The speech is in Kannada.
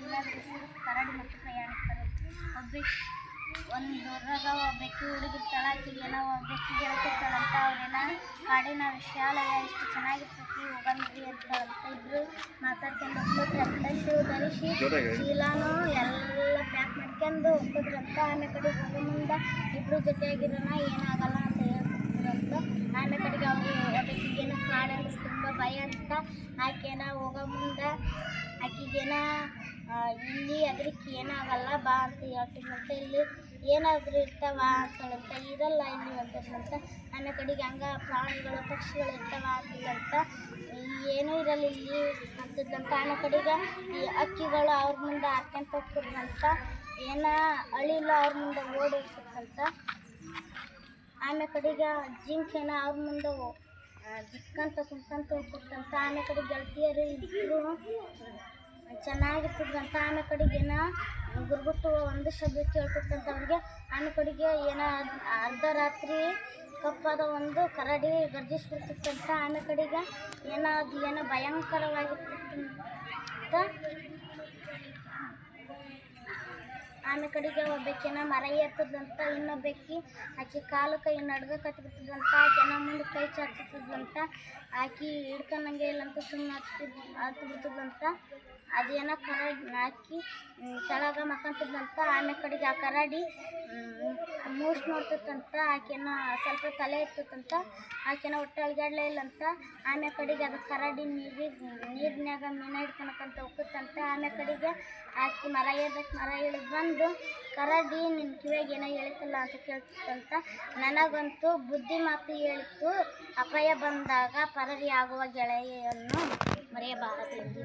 ಎಲ್ಲರ ಕರಡಿ ಮತ್ತು ಪ್ರಯಾಣಿಕರು. ಒಂದು ಒಬ್ಬಾಕಿ ಹುಡುಗಿರ್ತಾಳೆ, ಆಕೆಗೇನೋ ಒಬ್ಬಾಕಿ ಗೆಳತಿರ್ತಾಳಂತ. ಅವರೆಲ್ಲ ಕಾಡಿನ ವಿಷಾಲಯ ಎಷ್ಟು ಚೆನ್ನಾಗಿರ್ತೈತಿ ಹೋಗಂದ್ರಿ ಇರ್ತಾಳಂತ. ಇಬ್ಬರು ಮಾತಾಡ್ಕೊಂಡು ಹೋಗ್ತಿದ್ರಂತ. ಶೂ ಧರಿಸಿ ಚೀಲಾನು ಎಲ್ಲ ಪ್ಯಾಕ್ ಮಾಡ್ಕೊಂಡು ಹೋಗ್ತಿದ್ರಂತ. ಆಮೇಲೆ ಕಡೆಗೆ ಹೋಗೋ ಮುಂದೆ ಇಬ್ಬರು ಜೊತೆಯಾಗಿರೋಣ ಏನಾಗಲ್ಲ ಅಂತ ಹೇಳ್ತಿದ್ರಂತ. ಆಮೇಲೆ ಕಡೆಗೆ ಅವರು ಒಬ್ಬಾಕಿಗೇನೋ ಕಾಡಂದ್ರೆ ತುಂಬ ಭಯ ಅಂತ. ಆಕೆನ ಹೋಗೋ ಮುಂದೆ ಆಕೆಗೇನ ಇಲ್ಲಿ ಅದಕ್ಕೆ ಏನಾಗಲ್ಲ ಬಾ ಅಂತ ಹೇಳ್ತಿದ್ದಂತ. ಇಲ್ಲಿ ಏನಾದರೂ ಇರ್ತಾವ ಅಂತೇಳಂತ. ಇರಲ್ಲ ಇಲ್ಲಿ ಅಂತಂತ. ಆಮೇಲೆ ಕಡೆಗೆ ಹಂಗೆ ಪ್ರಾಣಿಗಳು ಪಕ್ಷಿಗಳು ಇರ್ತಾವ ಅಂತಿದ್ದಂತ. ಏನೂ ಇರಲ್ಲ ಇಲ್ಲಿ ಅಂತಿದ್ದಂತ. ಆಮೇಲೆ ಕಡೆಗೆ ಈ ಅಕ್ಕಿಗಳು ಅವ್ರ ಮುಂದೆ ಹಾರ್ಕೊಂತ ಹೋಗ್ತಿದ್ರಂತ. ಏನೋ ಅಳಿಲ್ಲ ಅವ್ರ ಮುಂದೆ ಓಡಿರ್ತಂತ. ಆಮೇಲೆ ಕಡೆಗೆ ಜಿಂಕೆನ ಅವ್ರ ಮುಂದೆ ಜಿಕ್ಕಂತ ಕುಂತ್ಕಂತ ಹೋಗ್ತಿರ್ತಂತ. ಆಮೇಲೆ ಕಡೆ ಗೆಳತಿಯರು ಇಬ್ಬರು ಚೆನ್ನಾಗಿರ್ತದಂತ. ಆಮೇಲೆ ಕಡೆಗೇನ ಗುರುಗುಟ್ಟು ಒಂದು ಶಬ್ದ ಕೇಳ್ತಿರ್ತಂತ ಅವ್ರಿಗೆ. ಆಮೇಲೆ ಕಡೆಗೆ ಏನೋ ಅರ್ಧ ರಾತ್ರಿ ಕಪ್ಪಾದ ಒಂದು ಕರಡಿ ಗರ್ಜಿಸ್ಬಿಡ್ತಿತ್ತಂತ. ಆಮೇಲೆ ಕಡೆಗೆ ಏನೋ ಭಯಂಕರವಾಗಿರ್ತಿತ್ತಂತ. ಆಮೇಲೆ ಕಡೆಗೆ ಒಬ್ಬಾಕಿನ ಮರ ಏರ್ತದಂತ. ಇನ್ನೊಬ್ಬಾಕಿ ಆಕೆ ಕಾಲು ಕೈ ನಡ್ಗಕತ್ತಿರ್ತದಂತ. ಆಕೆನ ಮುಂದೆ ಕೈ ಚಾಚ್ತಿದ್ದಂತ. ಆಕೆ ಹಿಡ್ಕೊಂಡಂಗೆ ಇಲ್ಲಂತ ಸುಮ್ಮನೆ ಹತ್ಬಿಡ್ತದಂತ. ಅದೇನೋ ಕರಡಿ ಹಾಕಿ ಕೆಳಗೆ ಮಕ್ಕಂತಿದ್ದಂತ. ಆಮೇಲೆ ಕಡೆಗೆ ಆ ಕರಡಿ ಮೂಸ್ ನೋಡ್ತಿತ್ತಂತ. ಆಕೆನ ಸ್ವಲ್ಪ ತಲೆ ಇರ್ತದಂತ. ಆಕೆನ ಹೊಟ್ಟೆ ಅಳ್ಗಾಡ್ಲೇ ಇಲ್ಲಂತ. ಆಮೇಲೆ ಕಡೆಗೆ ಅದು ಕರಡಿ ನೀರಿನಾಗ ಮೀನು ಹಿಡ್ಕೊಳಕಂತ ಹೋಗ್ತಂತ. ಆಮೇಲೆ ಕಡೆಗೆ ಆಕೆ ಮರ ಇಳಿದು ಬಂದು ಕರಡಿ ನಿನ್ನ ಕಿವಿಯಾಗ ಏನೋ ಹೇಳಿತಲ್ಲ ಅಂತ ಕೇಳ್ತಿತ್ತಂತ. ನನಗಂತೂ ಬುದ್ಧಿ ಮಾತು ಹೇಳಿತ್ತು, ಅಪಾಯ ಬಂದಾಗ ಪರರಿ ಆಗುವ ಗೆಳೆಯನ್ನು ಮರೆಯಬಾರದು ಎಂದು.